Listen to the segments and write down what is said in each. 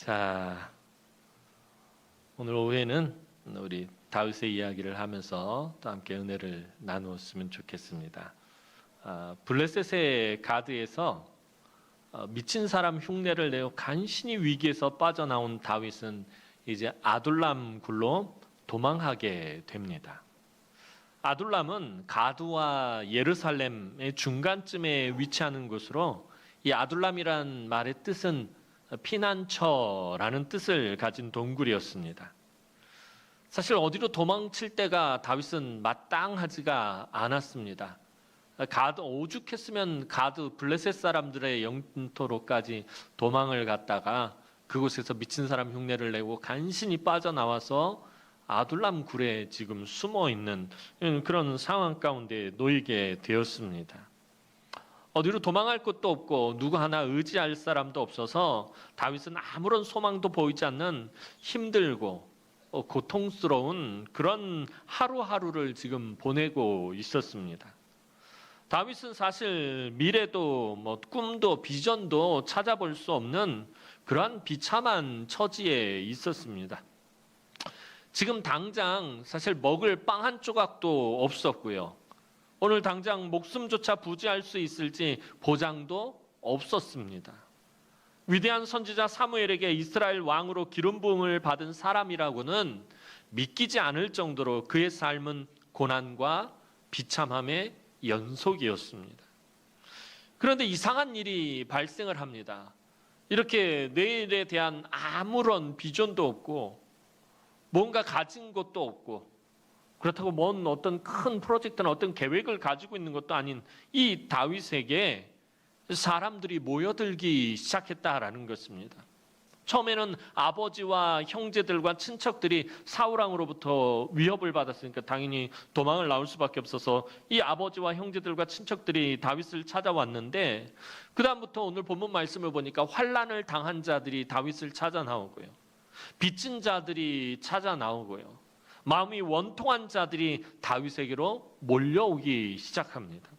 자, 오늘 오후에는 우리 다윗의 이야기를 하면서 또 함께 은혜를 나누었으면 좋겠습니다. 블레셋의 가드에서 미친 사람 흉내를 내어 간신히 위기에서 빠져나온 다윗은 이제 아둘람 굴로 도망하게 됩니다. 아둘람은 가드와 예루살렘의 중간쯤에 위치하는 곳으로, 이 아둘람이란 말의 뜻은 피난처라는 뜻을 가진 동굴이었습니다. 사실 어디로 도망칠 때가 다윗은 마땅하지가 않았습니다. 오죽했으면 가드 블레셋 사람들의 영토로까지 도망을 갔다가 그곳에서 미친 사람 흉내를 내고 간신히 빠져나와서 아둘람 굴에 지금 숨어 있는 그런 상황 가운데 놓이게 되었습니다. 어디로 도망할 곳도 없고 누구 하나 의지할 사람도 없어서 다윗은 아무런 소망도 보이지 않는 힘들고 고통스러운 그런 하루하루를 지금 보내고 있었습니다. 다윗은 사실 미래도 꿈도 비전도 찾아볼 수 없는 그러한 비참한 처지에 있었습니다. 지금 당장 사실 먹을 빵 한 조각도 없었고요. 오늘 당장 목숨조차 부지할 수 있을지 보장도 없었습니다. 위대한 선지자 사무엘에게 이스라엘 왕으로 기름 부음을 받은 사람이라고는 믿기지 않을 정도로 그의 삶은 고난과 비참함의 연속이었습니다. 그런데 이상한 일이 발생을 합니다. 이렇게 내일에 대한 아무런 비전도 없고 뭔가 가진 것도 없고 그렇다고 뭔 어떤 큰 프로젝트나 어떤 계획을 가지고 있는 것도 아닌 이 다윗에게 사람들이 모여들기 시작했다라는 것입니다. 처음에는 아버지와 형제들과 친척들이 사울왕으로부터 위협을 받았으니까 당연히 도망을 나올 수밖에 없어서 이 아버지와 형제들과 친척들이 다윗을 찾아왔는데, 그 다음부터 오늘 본문 말씀을 보니까 환난을 당한 자들이 다윗을 찾아 나오고요, 빚진 자들이 찾아 나오고요, 마음이 원통한 자들이 다윗에게로 몰려오기 시작합니다.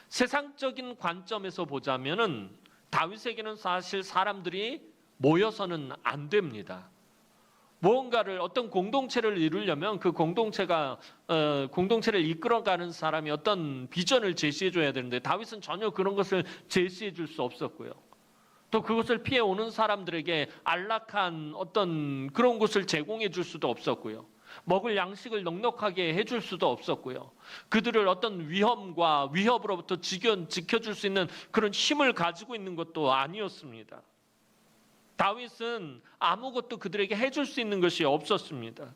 세상적인 관점에서 보자면은 다윗에게는 사실 사람들이 모여서는 안 됩니다. 무언가를 어떤 공동체를 이루려면 그 공동체를 이끌어가는 사람이 어떤 비전을 제시해 줘야 되는데 다윗은 전혀 그런 것을 제시해 줄 수 없었고요. 또 그것을 피해 오는 사람들에게 안락한 어떤 그런 곳을 제공해 줄 수도 없었고요. 먹을 양식을 넉넉하게 해줄 수도 없었고요. 그들을 어떤 위협으로부터 지켜줄 수 있는 그런 힘을 가지고 있는 것도 아니었습니다. 다윗은 아무것도 그들에게 해줄 수 있는 것이 없었습니다.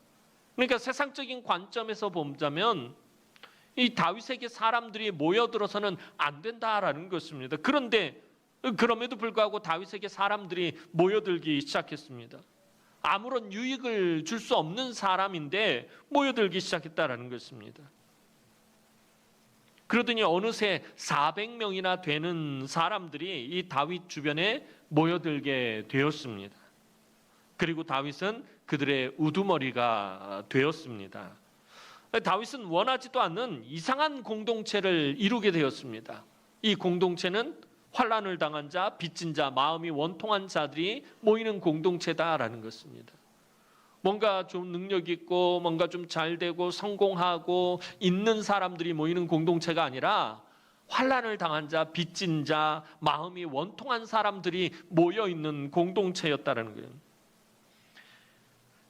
그러니까 세상적인 관점에서 보자면 이 다윗에게 사람들이 모여들어서는 안 된다라는 것입니다. 그런데 그럼에도 불구하고 다윗에게 사람들이 모여들기 시작했습니다. 아무런 유익을 줄 수 없는 사람인데 모여들기 시작했다라는 것입니다. 그러더니 어느새 400명이나 되는 사람들이 이 다윗 주변에 모여들게 되었습니다. 그리고 다윗은 그들의 우두머리가 되었습니다. 다윗은 원하지도 않는 이상한 공동체를 이루게 되었습니다. 이 공동체는 환난을 당한 자, 빚진 자, 마음이 원통한 자들이 모이는 공동체다라는 것입니다. 뭔가 좀 능력 있고 뭔가 좀 잘 되고 성공하고 있는 사람들이 모이는 공동체가 아니라 환난을 당한 자, 빚진 자, 마음이 원통한 사람들이 모여 있는 공동체였다라는 거예요.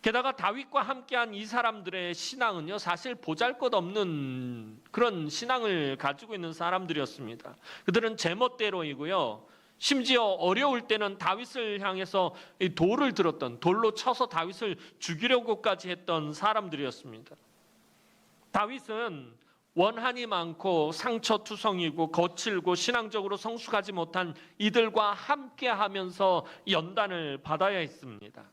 게다가 다윗과 함께한 이 사람들의 신앙은요, 사실 보잘것없는 그런 신앙을 가지고 있는 사람들이었습니다. 그들은 제멋대로이고요, 심지어 어려울 때는 다윗을 향해서 돌을 들었던, 돌로 쳐서 다윗을 죽이려고까지 했던 사람들이었습니다. 다윗은 원한이 많고 상처투성이고 거칠고 신앙적으로 성숙하지 못한 이들과 함께하면서 연단을 받아야 했습니다.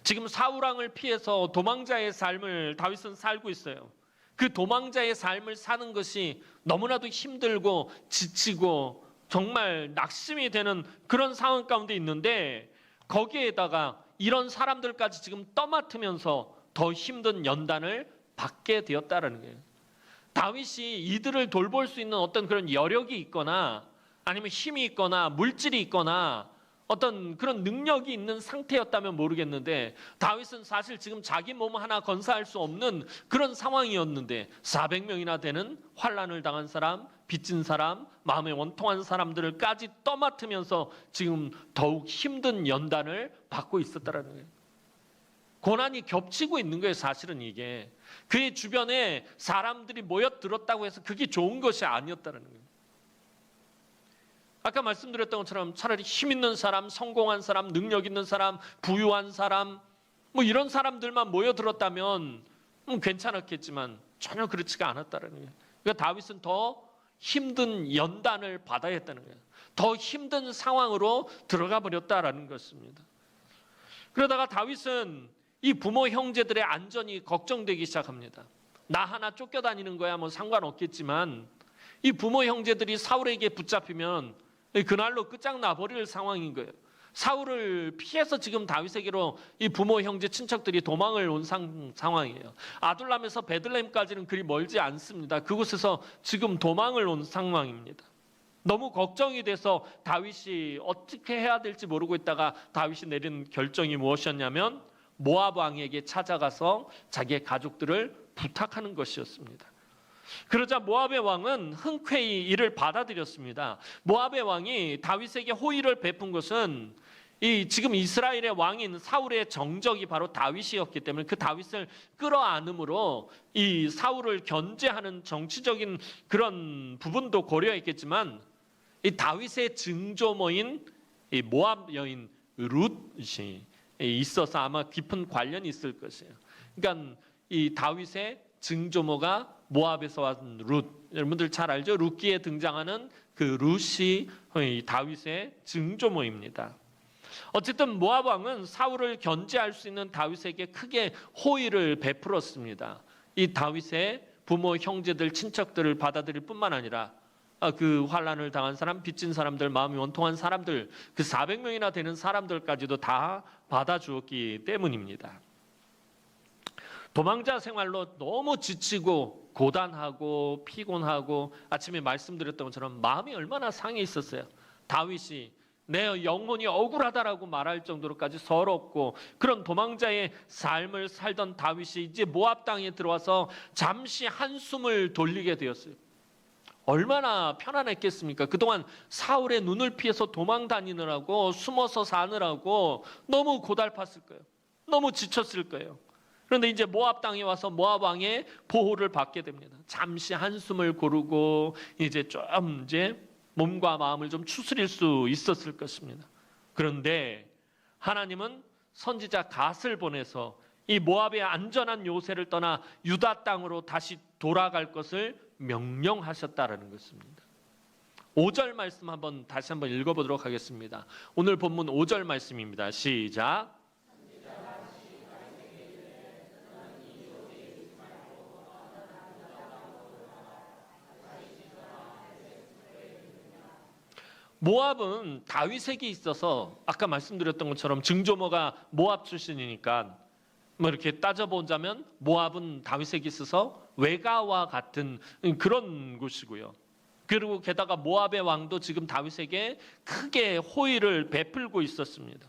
지금 사울왕을 피해서 도망자의 삶을 다윗은 살고 있어요. 그 도망자의 삶을 사는 것이 너무나도 힘들고 지치고 정말 낙심이 되는 그런 상황 가운데 있는데, 거기에다가 이런 사람들까지 지금 떠맡으면서 더 힘든 연단을 받게 되었다는 거예요. 다윗이 이들을 돌볼 수 있는 어떤 그런 여력이 있거나 아니면 힘이 있거나 물질이 있거나 어떤 그런 능력이 있는 상태였다면 모르겠는데 다윗은 사실 지금 자기 몸 하나 건사할 수 없는 그런 상황이었는데 400명이나 되는 환난을 당한 사람, 빚진 사람, 마음에 원통한 사람들을까지 떠맡으면서 지금 더욱 힘든 연단을 받고 있었다라는 거예요. 고난이 겹치고 있는 거예요. 사실은 이게 그의 주변에 사람들이 모여들었다고 해서 그게 좋은 것이 아니었다는 거예요. 아까 말씀드렸던 것처럼 차라리 힘 있는 사람, 성공한 사람, 능력 있는 사람, 부유한 사람 뭐 이런 사람들만 모여들었다면 괜찮았겠지만 전혀 그렇지가 않았다는 거예요. 그러니까 다윗은 더 힘든 연단을 받아야 했다는 거예요. 더 힘든 상황으로 들어가 버렸다라는 것입니다. 그러다가 다윗은 이 부모 형제들의 안전이 걱정되기 시작합니다. 나 하나 쫓겨다니는 거야 뭐 상관없겠지만 이 부모 형제들이 사울에게 붙잡히면 그날로 끝장나버릴 상황인 거예요. 사울을 피해서 지금 다윗에게로 이 부모 형제 친척들이 도망을 온 상황이에요. 아둘람에서 베들레헴까지는 그리 멀지 않습니다. 그곳에서 지금 도망을 온 상황입니다. 너무 걱정이 돼서 다윗이 어떻게 해야 될지 모르고 있다가 다윗이 내린 결정이 무엇이었냐면 모압 왕에게 찾아가서 자기의 가족들을 부탁하는 것이었습니다. 그러자 모압의 왕은 흔쾌히 이를 받아들였습니다. 모압의 왕이 다윗에게 호의를 베푼 것은 지금 이스라엘의 왕인 사울의 정적이 바로 다윗이었기 때문에 그 다윗을 끌어안음으로 이 사울을 견제하는 정치적인 그런 부분도 고려했겠지만 이 다윗의 증조모인 이 모압 여인 룻이 있어서 아마 깊은 관련이 있을 것이에요. 그러니까 이 다윗의 증조모가 모압에서 왔던 룻, 여러분들 잘 알죠? 룻기에 등장하는 그 룻이 다윗의 증조모입니다. 어쨌든 모압 왕은 사울을 견제할 수 있는 다윗에게 크게 호의를 베풀었습니다. 이 다윗의 부모, 형제들, 친척들을 받아들일 뿐만 아니라 그 환난을 당한 사람, 빚진 사람들, 마음이 원통한 사람들, 그 400명이나 되는 사람들까지도 다 받아주었기 때문입니다. 도망자 생활로 너무 지치고 고단하고 피곤하고 아침에 말씀드렸던 것처럼 마음이 얼마나 상해 있었어요. 다윗이 내 영혼이 억울하다라고 말할 정도로까지 서럽고 그런 도망자의 삶을 살던 다윗이 이제 모압 땅에 들어와서 잠시 한숨을 돌리게 되었어요. 얼마나 편안했겠습니까? 그동안 사울의 눈을 피해서 도망 다니느라고 숨어서 사느라고 너무 고달팠을 거예요. 너무 지쳤을 거예요. 그런데 이제 모압 땅에 와서 모압 왕의 보호를 받게 됩니다. 잠시 한숨을 고르고 이제 몸과 마음을 좀 추스릴 수 있었을 것입니다. 그런데 하나님은 선지자 갓을 보내서 이 모압의 안전한 요새를 떠나 유다 땅으로 다시 돌아갈 것을 명령하셨다라는 것입니다. 5절 말씀 다시 한번 읽어보도록 하겠습니다. 오늘 본문 5절 말씀입니다. 시작. 모압은 다윗에게 있어서 아까 말씀드렸던 것처럼 증조모가 모압 출신이니까 뭐 이렇게 따져보자면 모압은 다윗에게 있어서 외가와 같은 그런 곳이고요. 그리고 게다가 모압의 왕도 지금 다윗에게 크게 호의를 베풀고 있었습니다.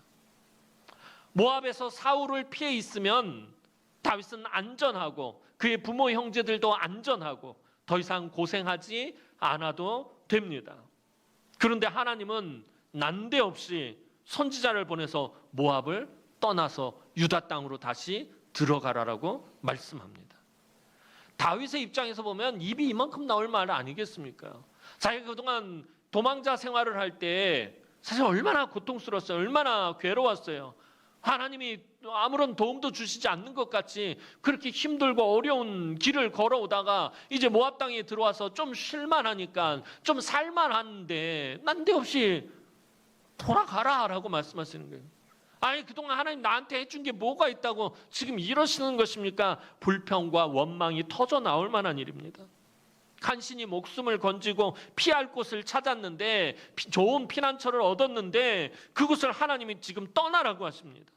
모압에서 사울을 피해 있으면 다윗은 안전하고 그의 부모 형제들도 안전하고 더 이상 고생하지 않아도 됩니다. 그런데 하나님은 난데없이 선지자를 보내서 모압을 떠나서 유다 땅으로 다시 들어가라라고 말씀합니다. 다윗의 입장에서 보면 입이 이만큼 나올 말 아니겠습니까? 자기가 그동안 도망자 생활을 할 때 사실 얼마나 고통스러웠어요. 얼마나 괴로웠어요. 하나님이 아무런 도움도 주시지 않는 것 같이 그렇게 힘들고 어려운 길을 걸어오다가 이제 모압 땅에 들어와서 좀 쉴만하니까 좀 살만한데 난데없이 돌아가라 라고 말씀하시는 거예요. 아니 그동안 하나님 나한테 해준 게 뭐가 있다고 지금 이러시는 것입니까? 불평과 원망이 터져 나올 만한 일입니다. 간신히 목숨을 건지고 피할 곳을 찾았는데 좋은 피난처를 얻었는데 그곳을 하나님이 지금 떠나라고 하십니다.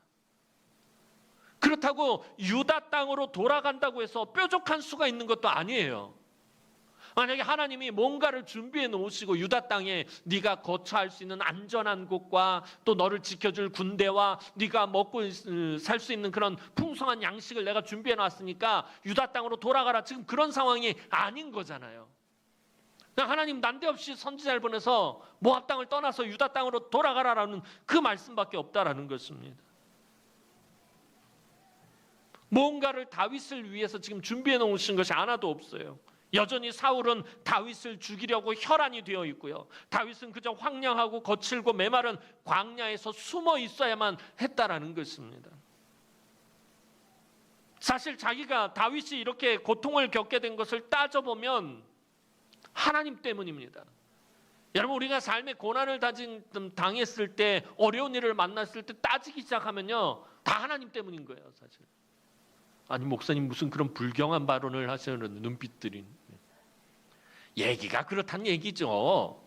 그렇다고 유다 땅으로 돌아간다고 해서 뾰족한 수가 있는 것도 아니에요. 만약에 하나님이 뭔가를 준비해 놓으시고 유다 땅에 네가 거처할 수 있는 안전한 곳과 또 너를 지켜줄 군대와 네가 먹고 살 수 있는 그런 풍성한 양식을 내가 준비해 놨으니까 유다 땅으로 돌아가라. 지금 그런 상황이 아닌 거잖아요. 하나님 난데없이 선지자를 보내서 모압 땅을 떠나서 유다 땅으로 돌아가라라는 그 말씀밖에 없다라는 것입니다. 뭔가를 다윗을 위해서 지금 준비해 놓으신 것이 하나도 없어요. 여전히 사울은 다윗을 죽이려고 혈안이 되어 있고요. 다윗은 그저 황량하고 거칠고 메마른 광야에서 숨어 있어야만 했다라는 것입니다. 사실 자기가 다윗이 이렇게 고통을 겪게 된 것을 따져보면 하나님 때문입니다. 여러분, 우리가 삶의 고난을 당했을 때, 어려운 일을 만났을 때 따지기 시작하면요, 다 하나님 때문인 거예요, 사실. 아니, 목사님 무슨 그런 불경한 발언을 하시는 눈빛들이. 얘기가 그렇단 얘기죠.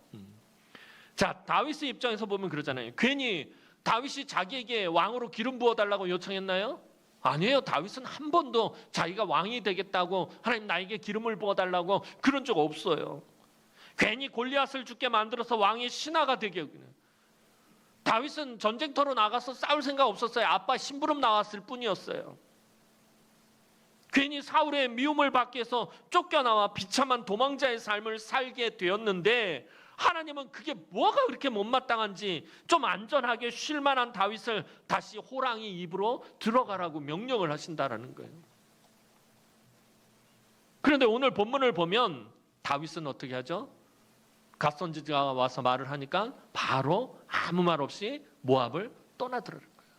자, 다윗의 입장에서 보면 그러잖아요. 괜히 다윗이 자기에게 왕으로 기름 부어달라고 요청했나요? 아니에요. 다윗은 한 번도 자기가 왕이 되겠다고, 하나님 나에게 기름을 부어달라고 그런 적 없어요. 괜히 골리앗을 죽게 만들어서 왕의 신하가 되게 여기는. 다윗은 전쟁터로 나가서 싸울 생각 없었어요. 아빠 심부름 나왔을 뿐이었어요. 괜히 사울의 미움을 받기 위해서 쫓겨나와 비참한 도망자의 삶을 살게 되었는데, 하나님은 그게 뭐가 그렇게 못마땅한지 좀 안전하게 쉴 만한 다윗을 다시 호랑이 입으로 들어가라고 명령을 하신다라는 거예요. 그런데 오늘 본문을 보면 다윗은 어떻게 하죠? 갓선지자가 와서 말을 하니까 바로 아무 말 없이 모압을 떠나더라는 거예요.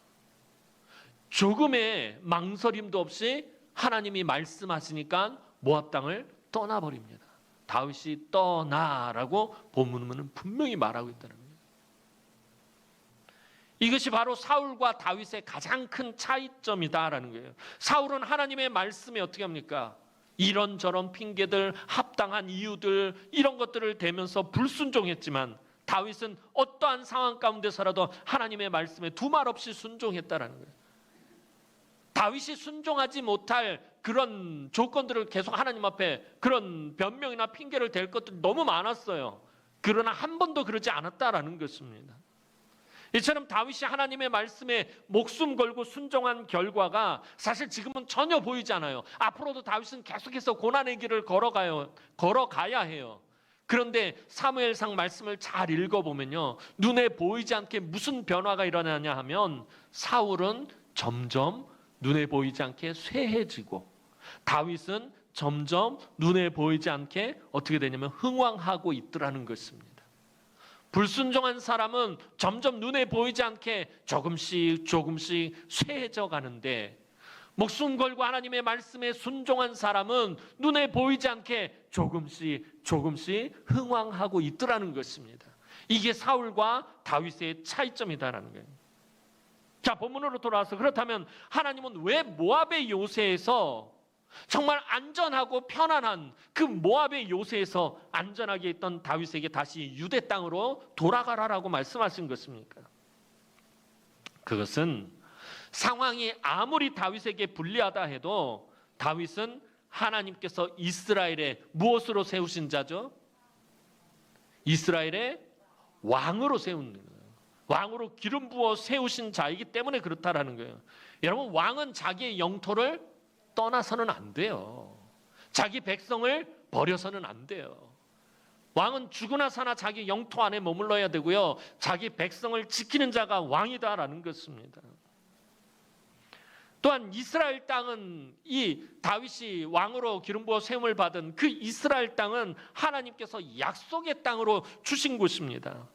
조금의 망설임도 없이 하나님이 말씀하시니까 모압 땅을 떠나버립니다. 다윗이 떠나라고 본문은 분명히 말하고 있다는 거예요. 이것이 바로 사울과 다윗의 가장 큰 차이점이다라는 거예요. 사울은 하나님의 말씀에 어떻게 합니까? 이런저런 핑계들, 합당한 이유들, 이런 것들을 대면서 불순종했지만, 다윗은 어떠한 상황 가운데서라도 하나님의 말씀에 두말 없이 순종했다라는 거예요. 다윗이 순종하지 못할 그런 조건들을 계속 하나님 앞에 그런 변명이나 핑계를 댈 것들이 너무 많았어요. 그러나 한 번도 그러지 않았다라는 것입니다. 이처럼 다윗이 하나님의 말씀에 목숨 걸고 순종한 결과가 사실 지금은 전혀 보이지 않아요. 앞으로도 다윗은 계속해서 고난의 길을 걸어가야 해요. 그런데 사무엘상 말씀을 잘 읽어보면요, 눈에 보이지 않게 무슨 변화가 일어나냐 하면 사울은 점점 눈에 보이지 않게 쇠해지고, 다윗은 점점 눈에 보이지 않게 어떻게 되냐면 흥왕하고 있더라는 것입니다. 불순종한 사람은 점점 눈에 보이지 않게 조금씩 쇠해져 가는데, 목숨 걸고 하나님의 말씀에 순종한 사람은 눈에 보이지 않게 조금씩 흥왕하고 있더라는 것입니다. 이게 사울과 다윗의 차이점이다라는 거예요. 자, 본문으로 돌아와서, 그렇다면 하나님은 왜 모압의 요새에서 정말 안전하고 편안한 그 모압의 요새에서 안전하게 있던 다윗에게 다시 유대 땅으로 돌아가라라고 말씀하신 것입니까? 그것은 상황이 아무리 다윗에게 불리하다 해도 다윗은 하나님께서 이스라엘의 무엇으로 세우신 자죠? 이스라엘의 왕으로 세운 거예요. 왕으로 기름 부어 세우신 자이기 때문에 그렇다라는 거예요. 여러분, 왕은 자기의 영토를 떠나서는 안 돼요. 자기 백성을 버려서는 안 돼요. 왕은 죽으나 사나 자기 영토 안에 머물러야 되고요, 자기 백성을 지키는 자가 왕이다라는 것입니다. 또한 이스라엘 땅은, 이 다윗이 왕으로 기름 부어 세움을 받은 그 이스라엘 땅은 하나님께서 약속의 땅으로 주신 곳입니다.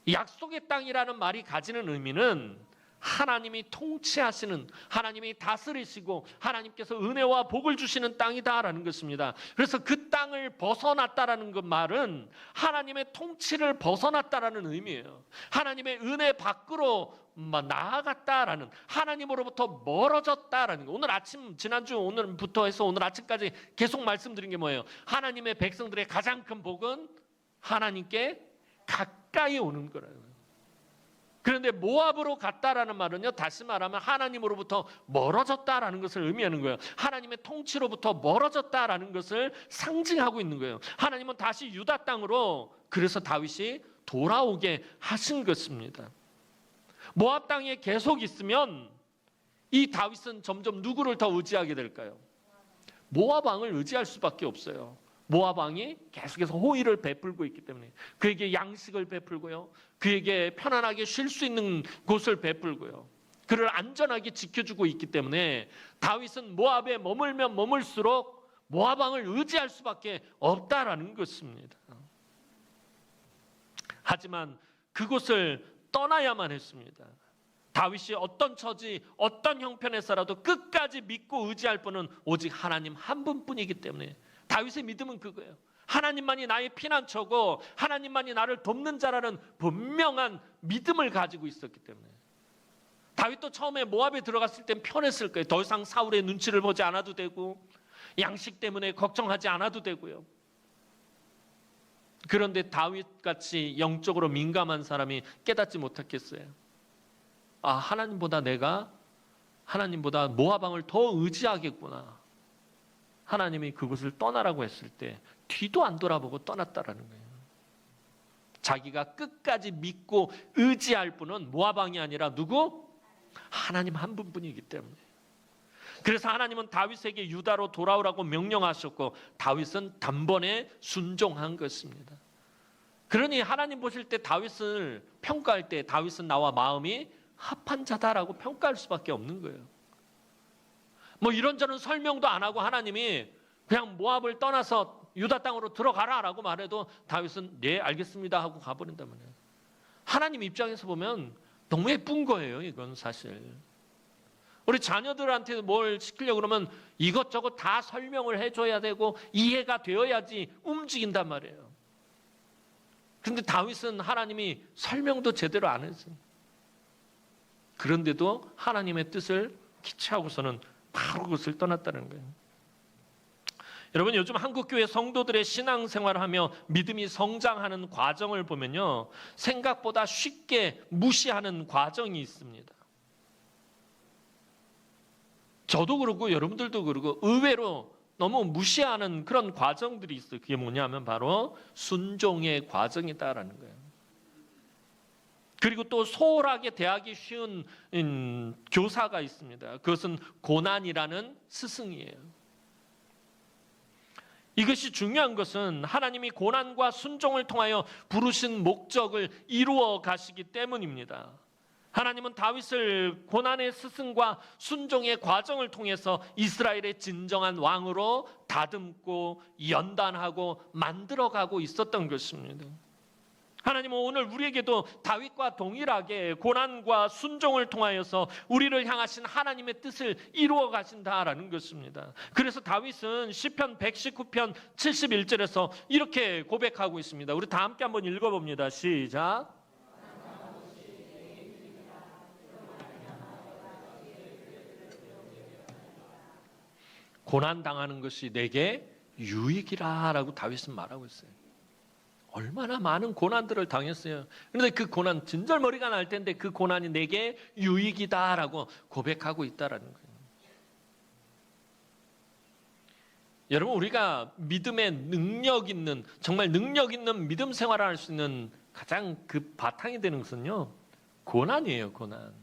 약속의 땅이라는 말이 가지는 의미는 하나님이 통치하시는, 하나님이 다스리시고 하나님께서 은혜와 복을 주시는 땅이다라는 것입니다. 그래서 그 땅을 벗어났다라는 그 말은 하나님의 통치를 벗어났다라는 의미예요. 하나님의 은혜 밖으로 나아갔다라는, 하나님으로부터 멀어졌다라는 거. 오늘 아침, 지난주 오늘부터 해서 오늘 아침까지 계속 말씀드린 게 뭐예요? 하나님의 백성들의 가장 큰 복은 하나님께 가까이 오는 거라고요. 그런데 모압으로 갔다라는 말은요, 다시 말하면 하나님으로부터 멀어졌다라는 것을 의미하는 거예요. 하나님의 통치로부터 멀어졌다라는 것을 상징하고 있는 거예요. 하나님은 다시 유다 땅으로, 그래서 다윗이 돌아오게 하신 것입니다. 모압 땅에 계속 있으면 이 다윗은 점점 누구를 더 의지하게 될까요? 모압 왕을 의지할 수밖에 없어요. 모압 왕이 계속해서 호의를 베풀고 있기 때문에, 그에게 양식을 베풀고요, 그에게 편안하게 쉴 수 있는 곳을 베풀고요, 그를 안전하게 지켜주고 있기 때문에 다윗은 모압에 머물면 머물수록 모압 왕을 의지할 수밖에 없다라는 것입니다. 하지만 그곳을 떠나야만 했습니다. 다윗이 어떤 처지, 어떤 형편에서라도 끝까지 믿고 의지할 분은 오직 하나님 한 분뿐이기 때문에, 다윗의 믿음은 그거예요. 하나님만이 나의 피난처고 하나님만이 나를 돕는 자라는 분명한 믿음을 가지고 있었기 때문에. 다윗도 처음에 모압에 들어갔을 땐 편했을 거예요. 더 이상 사울의 눈치를 보지 않아도 되고, 양식 때문에 걱정하지 않아도 되고요. 그런데 다윗같이 영적으로 민감한 사람이 깨닫지 못했겠어요? 아, 하나님보다 모압 왕을 더 의지하겠구나. 하나님이 그곳을 떠나라고 했을 때 뒤도 안 돌아보고 떠났다라는 거예요. 자기가 끝까지 믿고 의지할 분은 모압 왕이 아니라 누구? 하나님 한 분뿐이기 때문에. 그래서 하나님은 다윗에게 유다로 돌아오라고 명령하셨고, 다윗은 단번에 순종한 것입니다. 그러니 하나님 보실 때, 다윗을 평가할 때 다윗은 나와 마음이 합한 자다라고 평가할 수밖에 없는 거예요. 뭐 이런저런 설명도 안 하고 하나님이 그냥 모압을 떠나서 유다 땅으로 들어가라라고 말해도 다윗은 네 알겠습니다 하고 가버린단 말이에요. 하나님 입장에서 보면 너무 예쁜 거예요. 이건 사실 우리 자녀들한테 뭘 시키려고 그러면 이것저것 다 설명을 해줘야 되고 이해가 되어야지 움직인단 말이에요. 그런데 다윗은 하나님이 설명도 제대로 안 했어요. 그런데도 하나님의 뜻을 기체하고서는 바로 그것을 떠났다는 거예요. 여러분, 요즘 한국교회 성도들의 신앙생활을 하며 믿음이 성장하는 과정을 보면요, 생각보다 쉽게 무시하는 과정이 있습니다. 저도 그렇고 여러분들도 그렇고 의외로 너무 무시하는 그런 과정들이 있어요. 그게 뭐냐면 바로 순종의 과정이다라는 거예요. 그리고 또 소홀하게 대하기 쉬운 교사가 있습니다. 그것은 고난이라는 스승이에요. 이것이 중요한 것은 하나님이 고난과 순종을 통하여 부르신 목적을 이루어 가시기 때문입니다. 하나님은 다윗을 고난의 스승과 순종의 과정을 통해서 이스라엘의 진정한 왕으로 다듬고 연단하고 만들어가고 있었던 것입니다. 하나님은 오늘 우리에게도 다윗과 동일하게 고난과 순종을 통하여서 우리를 향하신 하나님의 뜻을 이루어 가신다라는 것입니다. 그래서 다윗은 시편 119편 71절에서 이렇게 고백하고 있습니다. 우리 다 함께 한번 읽어봅니다. 시작. 고난당하는 것이 내게 유익이라 라고 다윗은 말하고 있어요. 얼마나 많은 고난들을 당했어요. 그런데 그 고난, 진절머리가 날 텐데 그 고난이 내게 유익이다라고 고백하고 있다라는 거예요. 여러분, 우리가 믿음의 능력 있는, 정말 능력 있는 믿음 생활을 할 수 있는 가장 그 바탕이 되는 것은요, 고난이에요. 고난.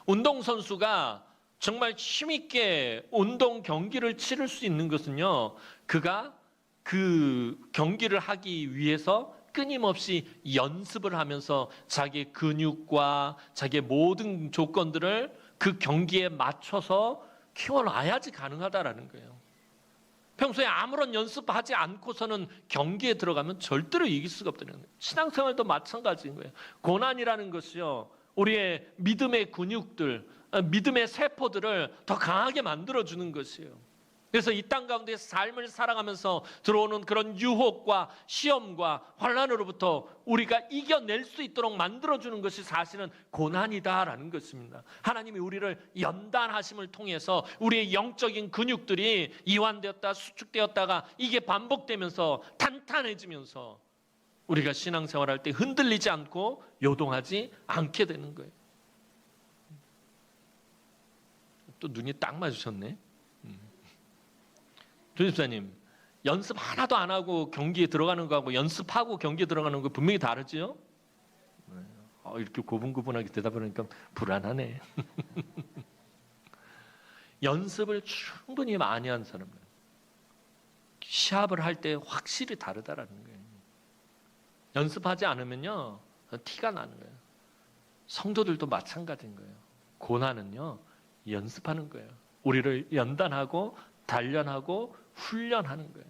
운동선수가 정말 힘있게 운동 경기를 치를 수 있는 것은요, 그가 그 경기를 하기 위해서 끊임없이 연습을 하면서 자기 근육과 자기의 모든 조건들을 그 경기에 맞춰서 키워놔야지 가능하다라는 거예요. 평소에 아무런 연습하지 않고서는 경기에 들어가면 절대로 이길 수가 없다는 거예요. 신앙생활도 마찬가지인 거예요. 고난이라는 것이요, 우리의 믿음의 근육들, 믿음의 세포들을 더 강하게 만들어주는 것이에요. 그래서 이 땅 가운데 삶을 살아가면서 들어오는 그런 유혹과 시험과 환난으로부터 우리가 이겨낼 수 있도록 만들어주는 것이 사실은 고난이다라는 것입니다. 하나님이 우리를 연단하심을 통해서 우리의 영적인 근육들이 이완되었다 수축되었다가 이게 반복되면서 탄탄해지면서 우리가 신앙생활할 때 흔들리지 않고 요동하지 않게 되는 거예요. 또 눈이 딱 맞으셨네. 조집사님, 연습 하나도 안 하고 경기에 들어가는 거하고 연습하고 경기에 들어가는 거 분명히 다르죠? 이렇게 고분고분하게 대답하니까 불안하네. 연습을 충분히 많이 한 사람은 시합을 할 때 확실히 다르다라는 거예요. 연습하지 않으면요, 티가 나는 거예요. 성도들도 마찬가지인 거예요. 고난은요, 연습하는 거예요. 우리를 연단하고 단련하고 훈련하는 거예요.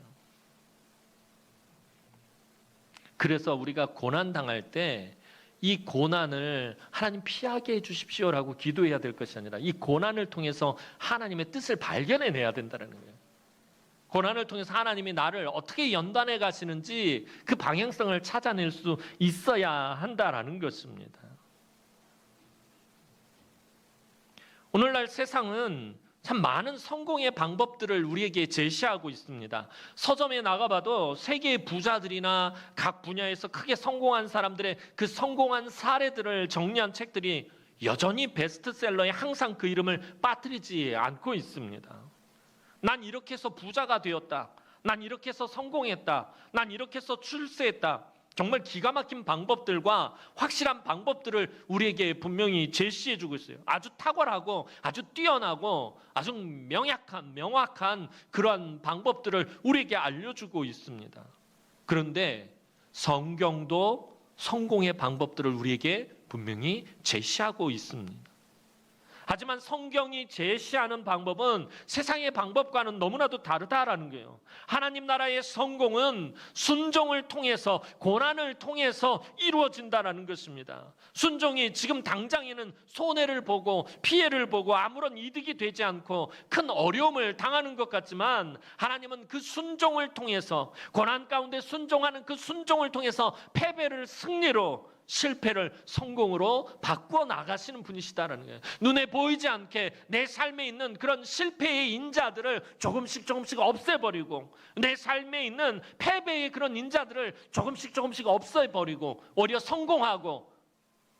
그래서 우리가 고난 당할 때 이 고난을 하나님 피하게 해주십시오라고 기도해야 될 것이 아니라 이 고난을 통해서 하나님의 뜻을 발견해내야 된다는 거예요. 고난을 통해서 하나님이 나를 어떻게 연단해 가시는지 그 방향성을 찾아낼 수 있어야 한다라는 것입니다. 오늘날 세상은 참 많은 성공의 방법들을 우리에게 제시하고 있습니다. 서점에 나가봐도 세계의 부자들이나 각 분야에서 크게 성공한 사람들의 그 성공한 사례들을 정리한 책들이 여전히 베스트셀러에 항상 그 이름을 빠뜨리지 않고 있습니다. 난 이렇게 해서 부자가 되었다. 난 이렇게 해서 성공했다. 난 이렇게 해서 출세했다. 정말 기가 막힌 방법들과 확실한 방법들을 우리에게 분명히 제시해주고 있어요. 아주 탁월하고 아주 뛰어나고 아주 명확한 그러한 방법들을 우리에게 알려주고 있습니다. 그런데 성경도 성공의 방법들을 우리에게 분명히 제시하고 있습니다. 하지만 성경이 제시하는 방법은 세상의 방법과는 너무나도 다르다라는 거예요. 하나님 나라의 성공은 순종을 통해서, 고난을 통해서 이루어진다라는 것입니다. 순종이 지금 당장에는 손해를 보고 피해를 보고 아무런 이득이 되지 않고 큰 어려움을 당하는 것 같지만 하나님은 그 순종을 통해서, 고난 가운데 순종하는 그 순종을 통해서 패배를 승리로, 실패를 성공으로 바꾸어 나가시는 분이시다라는 거예요. 눈에 보이지 않게 내 삶에 있는 그런 실패의 인자들을 조금씩 없애버리고, 내 삶에 있는 패배의 그런 인자들을 조금씩 없애버리고 오히려 성공하고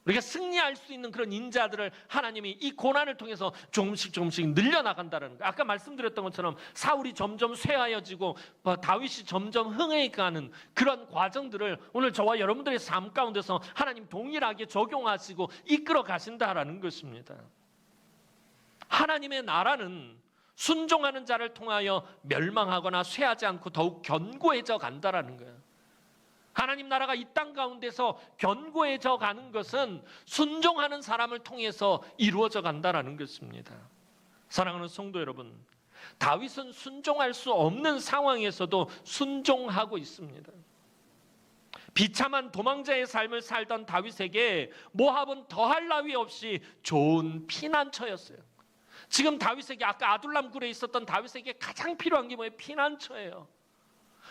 우리가 승리할 수 있는 그런 인자들을 하나님이 이 고난을 통해서 조금씩 늘려나간다는 거예요. 아까 말씀드렸던 것처럼 사울이 점점 쇠하여지고 다윗이 점점 흥해가는 그런 과정들을 오늘 저와 여러분들의 삶 가운데서 하나님 동일하게 적용하시고 이끌어 가신다라는 것입니다. 하나님의 나라는 순종하는 자를 통하여 멸망하거나 쇠하지 않고 더욱 견고해져 간다라는 거예요. 하나님 나라가 이 땅 가운데서 견고해져 가는 것은 순종하는 사람을 통해서 이루어져 간다라는 것입니다. 사랑하는 성도 여러분, 다윗은 순종할 수 없는 상황에서도 순종하고 있습니다. 비참한 도망자의 삶을 살던 다윗에게 모압은 더할 나위 없이 좋은 피난처였어요. 지금 다윗에게, 아까 아둘람 굴에 있었던 다윗에게 가장 필요한 게 뭐예요? 피난처예요.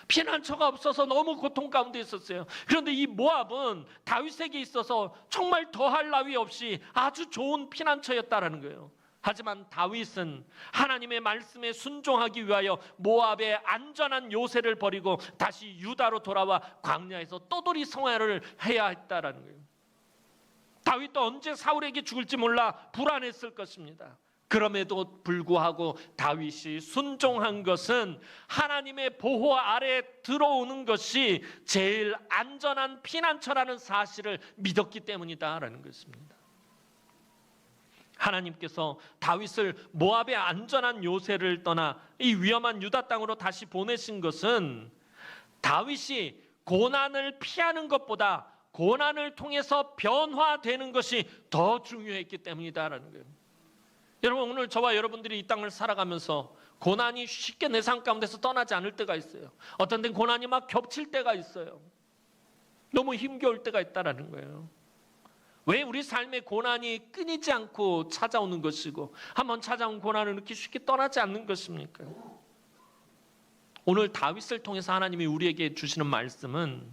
피난처가 없어서 너무 고통 가운데 있었어요. 그런데 이 모압은 다윗에게 있어서 정말 더할 나위 없이 아주 좋은 피난처였다라는 거예요. 하지만 다윗은 하나님의 말씀에 순종하기 위하여 모압의 안전한 요새를 버리고 다시 유다로 돌아와 광야에서 떠돌이 생활을 해야 했다라는 거예요. 다윗도 언제 사울에게 죽을지 몰라 불안했을 것입니다. 그럼에도 불구하고 다윗이 순종한 것은 하나님의 보호 아래에 들어오는 것이 제일 안전한 피난처라는 사실을 믿었기 때문이다라는 것입니다. 하나님께서 다윗을 모압의 안전한 요새를 떠나 이 위험한 유다 땅으로 다시 보내신 것은 다윗이 고난을 피하는 것보다 고난을 통해서 변화되는 것이 더 중요했기 때문이다라는 거예요. 여러분, 오늘 저와 여러분들이 이 땅을 살아가면서 고난이 쉽게 내 삶 가운데서 떠나지 않을 때가 있어요. 어떤 데는 고난이 막 겹칠 때가 있어요. 너무 힘겨울 때가 있다라는 거예요. 왜 우리 삶의 고난이 끊이지 않고 찾아오는 것이고 한번 찾아온 고난을 이렇게 쉽게 떠나지 않는 것입니까? 오늘 다윗을 통해서 하나님이 우리에게 주시는 말씀은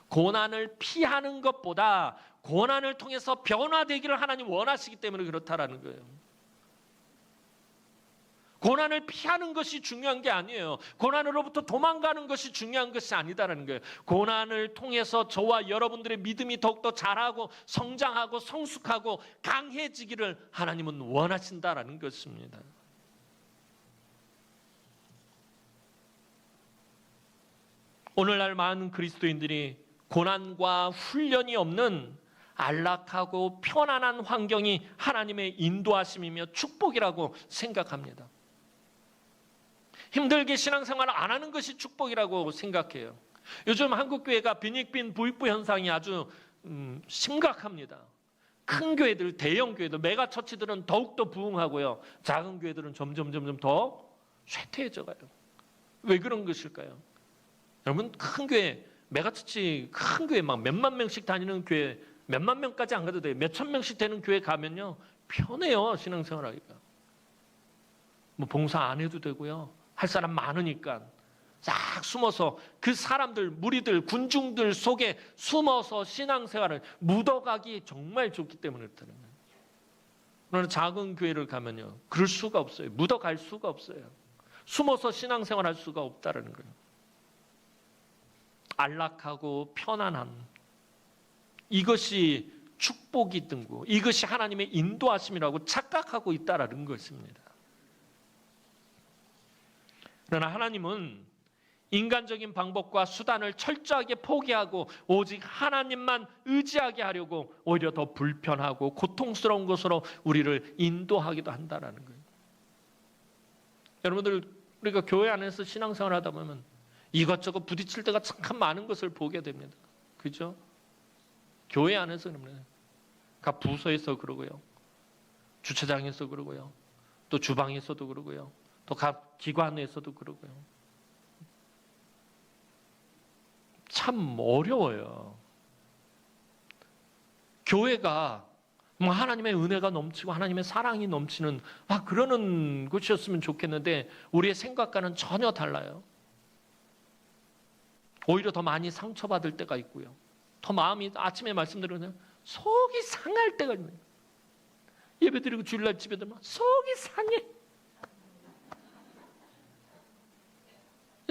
고난을 피하는 것보다 고난을 통해서 변화되기를 하나님 원하시기 때문에 그렇다라는 거예요. 고난을 피하는 것이 중요한 게 아니에요. 고난으로부터 도망가는 것이 중요한 것이 아니다라는 거예요. 고난을 통해서 저와 여러분들의 믿음이 더욱더 자라고 성장하고 성숙하고 강해지기를 하나님은 원하신다라는 것입니다. 오늘날 많은 그리스도인들이 고난과 훈련이 없는 안락하고 편안한 환경이 하나님의 인도하심이며 축복이라고 생각합니다. 힘들게 신앙생활을 안 하는 것이 축복이라고 생각해요. 요즘 한국교회가 빈익빈 부익부 현상이 아주 심각합니다. 큰 교회들, 대형 교회들, 메가처치들은 더욱더 부흥하고요. 작은 교회들은 점점 더 쇠퇴해져 가요. 왜 그런 것일까요? 여러분, 큰 교회, 메가처치 큰 교회 막 몇만 명씩 다니는 교회, 몇만 명까지 안 가도 돼요. 몇천 명씩 되는 교회 가면요, 편해요, 신앙생활하기가. 뭐 봉사 안 해도 되고요. 할 사람 많으니까 싹 숨어서 그 사람들, 무리들, 군중들 속에 숨어서 신앙생활을 묻어가기 정말 좋기 때문에 그렇다는 거예요. 그러나 작은 교회를 가면요, 그럴 수가 없어요. 묻어갈 수가 없어요. 숨어서 신앙생활할 수가 없다는 거예요. 안락하고 편안함, 이것이 축복이 든고 이것이 하나님의 인도하심이라고 착각하고 있다라는 것입니다. 그러나 하나님은 인간적인 방법과 수단을 철저하게 포기하고 오직 하나님만 의지하게 하려고 오히려 더 불편하고 고통스러운 것으로 우리를 인도하기도 한다는 거예요. 여러분들, 우리가 교회 안에서 신앙생활 하다 보면 이것저것 부딪힐 때가 참 많은 것을 보게 됩니다. 그죠? 교회 안에서 그러면 각 부서에서 그러고요, 주차장에서 그러고요, 또 주방에서도 그러고요, 또 각 기관에서도 그러고요. 참 어려워요. 교회가 뭐 하나님의 은혜가 넘치고 하나님의 사랑이 넘치는 그러는 곳이었으면 좋겠는데 우리의 생각과는 전혀 달라요. 오히려 더 많이 상처받을 때가 있고요. 더 마음이, 아침에 말씀드리면 속이 상할 때가 있네요. 예배드리고 주일날 집에 들면 속이 상해.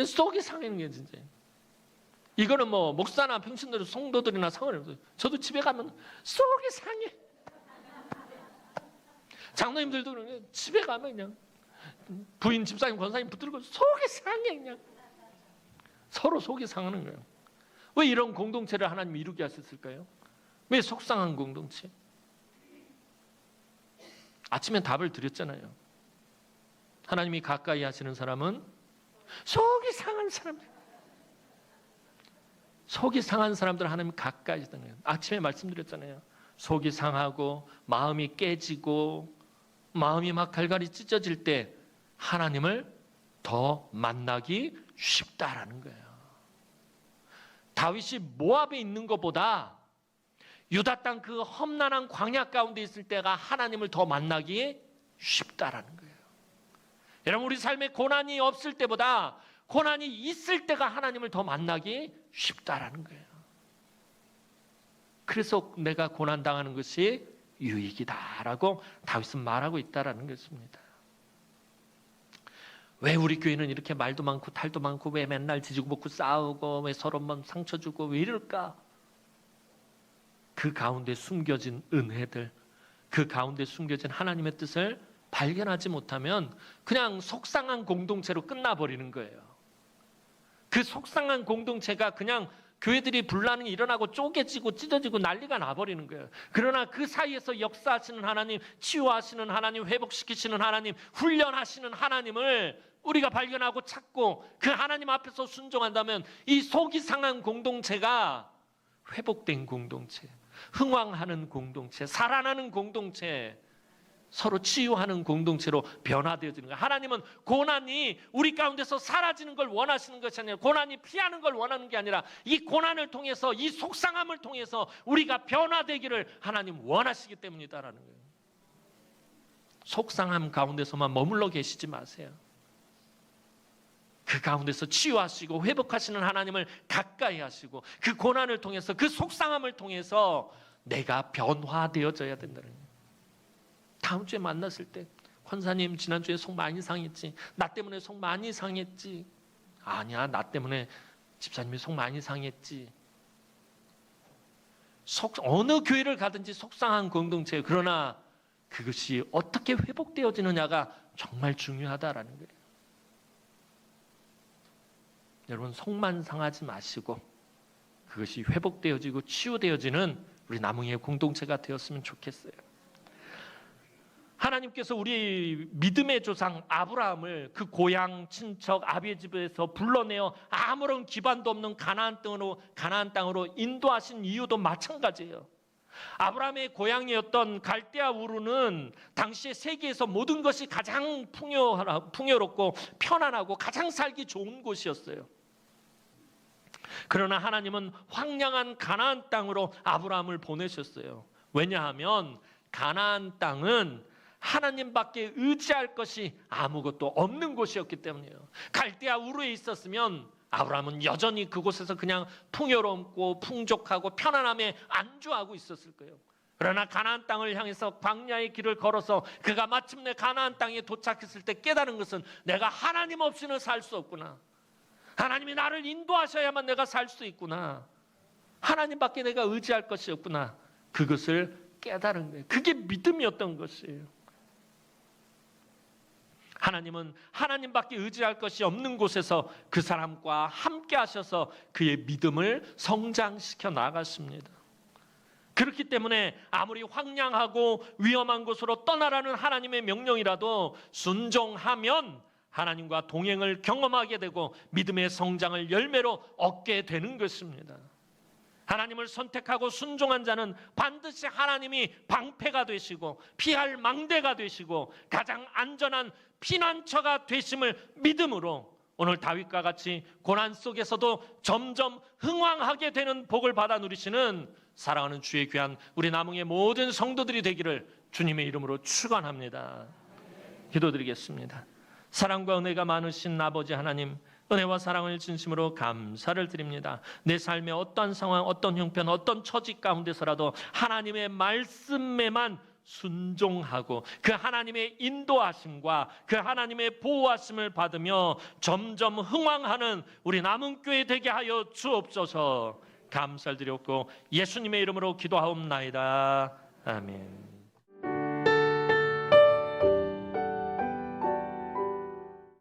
속이 상하는 게 진짜. 이거는 뭐 목사나 평신도들 성도들이나 상관없어요. 저도 집에 가면 속이 상해. 장로님들도 그러는데 집에 가면 그냥 부인, 집사님, 권사님 붙들고 속이 상해. 그냥 서로 속이 상하는 거예요. 왜 이런 공동체를 하나님이 이루게 하셨을까요? 왜 속상한 공동체? 아침에 답을 드렸잖아요. 하나님이 가까이 하시는 사람은 속이 상한 사람들. 속이 상한 사람들 하나님 가까이 하시는 거예요. 아침에 말씀드렸잖아요. 속이 상하고 마음이 깨지고 마음이 막 갈갈이 찢어질 때 하나님을 더 만나기 쉽다라는 거예요. 다윗이 모압에 있는 것보다 유다 땅 그 험난한 광야 가운데 있을 때가 하나님을 더 만나기 쉽다라는 거예요. 여러분, 우리 삶에 고난이 없을 때보다 고난이 있을 때가 하나님을 더 만나기 쉽다라는 거예요. 그래서 내가 고난 당하는 것이 유익이다라고 다윗은 말하고 있다라는 것입니다. 왜 우리 교회는 이렇게 말도 많고 탈도 많고 왜 맨날 지지고 볶고 싸우고 왜 서로 상처 주고 왜 이럴까? 그 가운데 숨겨진 은혜들, 그 가운데 숨겨진 하나님의 뜻을 발견하지 못하면 그냥 속상한 공동체로 끝나버리는 거예요. 그 속상한 공동체가 그냥 교회들이 분란이 일어나고 쪼개지고 찢어지고 난리가 나버리는 거예요. 그러나 그 사이에서 역사하시는 하나님, 치유하시는 하나님, 회복시키시는 하나님, 훈련하시는 하나님을 우리가 발견하고 찾고 그 하나님 앞에서 순종한다면 이 속이 상한 공동체가 회복된 공동체, 흥왕하는 공동체, 살아나는 공동체, 서로 치유하는 공동체로 변화되어지는 거예요. 하나님은 고난이 우리 가운데서 사라지는 걸 원하시는 것이 아니라, 고난이 피하는 걸 원하는 게 아니라 이 고난을 통해서, 이 속상함을 통해서 우리가 변화되기를 하나님 원하시기 때문이다라는 거예요. 속상함 가운데서만 머물러 계시지 마세요. 그 가운데서 치유하시고 회복하시는 하나님을 가까이 하시고 그 고난을 통해서, 그 속상함을 통해서 내가 변화되어져야 된다는 거예요. 다음 주에 만났을 때 권사님 지난주에 속 많이 상했지. 나 때문에 속 많이 상했지. 아니야, 나 때문에 집사님이 속 많이 상했지. 어느 교회를 가든지 속상한 공동체예요. 그러나 그것이 어떻게 회복되어지느냐가 정말 중요하다라는 거예요. 여러분, 속만 상하지 마시고 그것이 회복되어지고 치유되어지는 우리 남흥의 공동체가 되었으면 좋겠어요. 하나님께서 우리 믿음의 조상 아브라함을 그 고향 친척 아비의 집에서 불러내어 아무런 기반도 없는 가나안 땅으로 인도하신 이유도 마찬가지예요. 아브라함의 고향이었던 갈대아 우르는 당시의 세계에서 모든 것이 가장 풍요롭고 편안하고 가장 살기 좋은 곳이었어요. 그러나 하나님은 황량한 가나안 땅으로 아브라함을 보내셨어요. 왜냐하면 가나안 땅은 하나님밖에 의지할 것이 아무것도 없는 곳이었기 때문이에요. 갈대아 우르에 있었으면 아브라함은 여전히 그곳에서 그냥 풍요롭고 풍족하고 편안함에 안주하고 있었을 거예요. 그러나 가나안 땅을 향해서 광야의 길을 걸어서 그가 마침내 가나안 땅에 도착했을 때 깨달은 것은 내가 하나님 없이는 살 수 없구나. 하나님이 나를 인도하셔야만 내가 살 수 있구나. 하나님밖에 내가 의지할 것이 없구나. 그것을 깨달은 거예요. 그게 믿음이었던 것이에요. 하나님은 하나님밖에 의지할 것이 없는 곳에서 그 사람과 함께 하셔서 그의 믿음을 성장시켜 나갔습니다. 그렇기 때문에 아무리 황량하고 위험한 곳으로 떠나라는 하나님의 명령이라도 순종하면 하나님과 동행을 경험하게 되고 믿음의 성장을 열매로 얻게 되는 것입니다. 하나님을 선택하고 순종한 자는 반드시 하나님이 방패가 되시고 피할 망대가 되시고 가장 안전한 피난처가 되심을 믿음으로 오늘 다윗과 같이 고난 속에서도 점점 흥왕하게 되는 복을 받아 누리시는 사랑하는 주의 귀한 우리 남흥의 모든 성도들이 되기를 주님의 이름으로 축원합니다. 기도드리겠습니다. 사랑과 은혜가 많으신 아버지 하나님, 은혜와 사랑을 진심으로 감사를 드립니다. 내 삶의 어떤 상황, 어떤 형편, 어떤 처지 가운데서라도 하나님의 말씀에만 순종하고 그 하나님의 인도하심과 그 하나님의 보호하심을 받으며 점점 흥왕하는 우리 남흥교회 되게 하여 주옵소서. 감사를 드렸고 예수님의 이름으로 기도하옵나이다. 아멘.